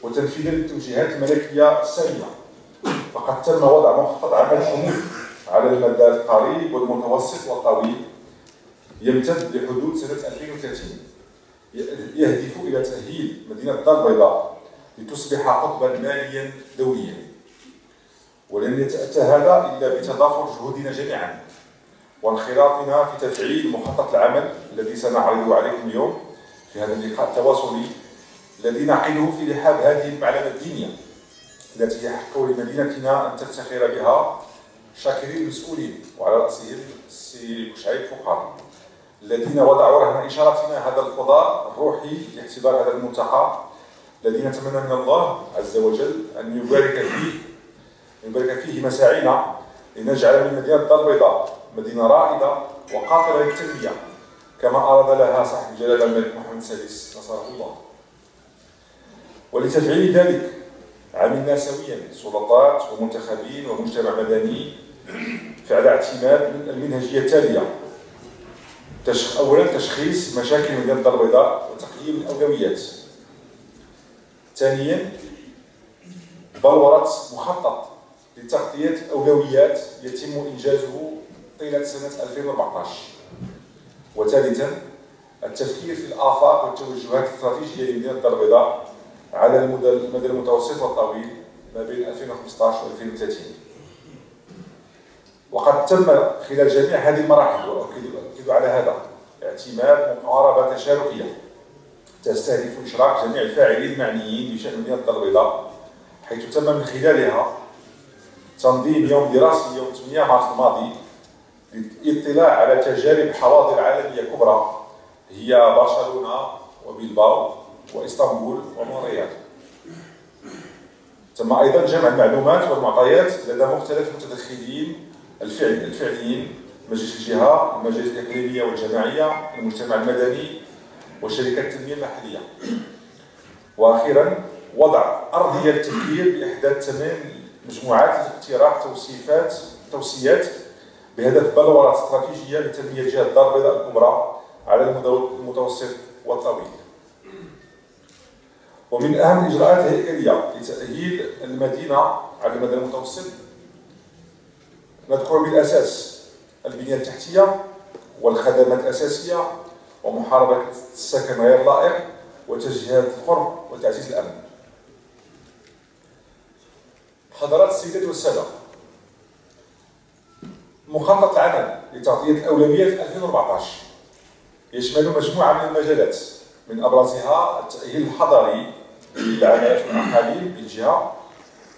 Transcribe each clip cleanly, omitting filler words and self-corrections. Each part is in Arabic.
وتنفيذا للتوجيهات الملكية السامية. فقد تم وضع مخطط عمل شمولي على المدى القريب والمتوسط والطويل يمتد لحدود سنة 2030، يهدف إلى تأهيل مدينة الدار البيضاء لتصبح قطبا ماليا دوليا. ولن يتأتى هذا إلا بتضافر جهودنا جميعا وانخراطنا في تفعيل مخطط العمل الذي سنعرضه عليكم اليوم في هذا اللقاء التواصلي الذي نعقده في رحاب هذه المعلمة الدينية التي يحق لمدينتنا أن تفتخر بها، شاكرين المسؤولين وعلى رأسهم السي بوشعيب فقار الذين وضعوا رهن إشارتنا هذا الفضاء الروحي لاعتبار هذا الملتقى الذي نتمنى من الله عز وجل أن يبارك فيه مساعينا لنجعل من مدينة الدار البيضاء مدينة رائدة وقاطرة للتنمية كما أراد لها صاحب الجلالة الملك محمد السادس نصره الله. ولتفعيل ذلك عملنا سويا سلطات ومنتخبين ومجتمع مدني فعل اعتماد المنهجية التالية: أولا تشخيص مشاكل مدينة الدار البيضاء وتقييم الأولويات. ثانيا بلورة مخطط لتغطية أولويات يتم إنجازه طيلة سنة 2014. وثالثا التفكير في الآفاق والتوجهات الاستراتيجية لمدينة الدار البيضاء على المدى المتوسط والطويل ما بين 2015 و 2030. وقد تم خلال جميع هذه المراحل، وأؤكد على هذا، اعتماد مقاربة تشاركية تستهدف إشراك جميع الفاعلين المعنيين بشأن مدينة الدار البيضاء، حيث تم من خلالها تنظيم يوم دراسي يوم 8 مارس الماضي للاطلاع على تجارب حواضر عالمية كبرى هي برشلونة وبيلباو وإسطنبول ومونريال. تم أيضا جمع المعلومات والمعطيات لدى مختلف المتدخلين الفعليين، مجلس الجهة، المجالس الإقليمية والجماعية، المجتمع المدني وشركات التنمية المحلية. وأخيرا وضع أرضية التفكير بإحداث 8 مجموعات لاقتراح توصيات بهدف بلورة استراتيجية لتنمية جهة الدار البيضاء الكبرى على المتوسط والطويل. ومن أهم الإجراءات الهيكلية لتأهيل المدينة على المدى المتوسط نذكر بالأساس البنية التحتية والخدمات الأساسية ومحاربة السكن غير اللائق وتجهيزات القرب وتعزيز الأمن. حضرات السيدات والسادة، مخطط العمل لتغطية الأولويات 2014 يشمل مجموعة من المجالات، من أبرزها التأهيل الحضري للعمالات والأقاليم بالجهة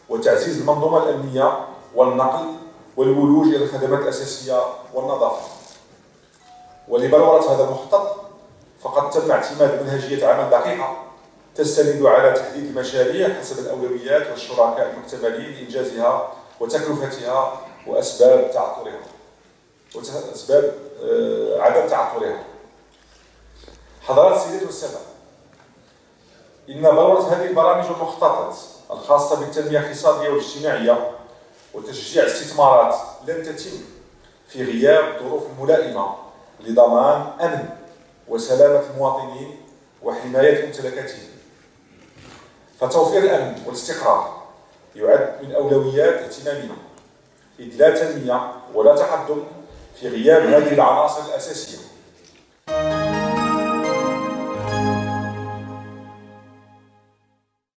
وتعزيز المنظومة الأمنية والنقل والولوج إلى الخدمات الأساسية والنظافة. ولبلورة هذا المخطط فقد تم اعتماد منهجية عمل دقيقة تستند على تحديد المشاريع حسب الأولويات والشركاء المحتملين لإنجازها وتكلفتها وأسباب عدم تعثرها. حضرات السيدات والسادة، إن بلورة هذه البرامج والمخططات الخاصة بالتنمية الاقتصادية والاجتماعية وتشجيع الاستثمارات لن تتم في غياب الظروف الملائمة لضمان أمن وسلامة المواطنين وحماية ممتلكاتهم. فتوفير الأمن والاستقرار يعد من أولويات اهتمامنا، إذ لا تنمية ولا تقدم في غياب هذه العناصر الأساسية.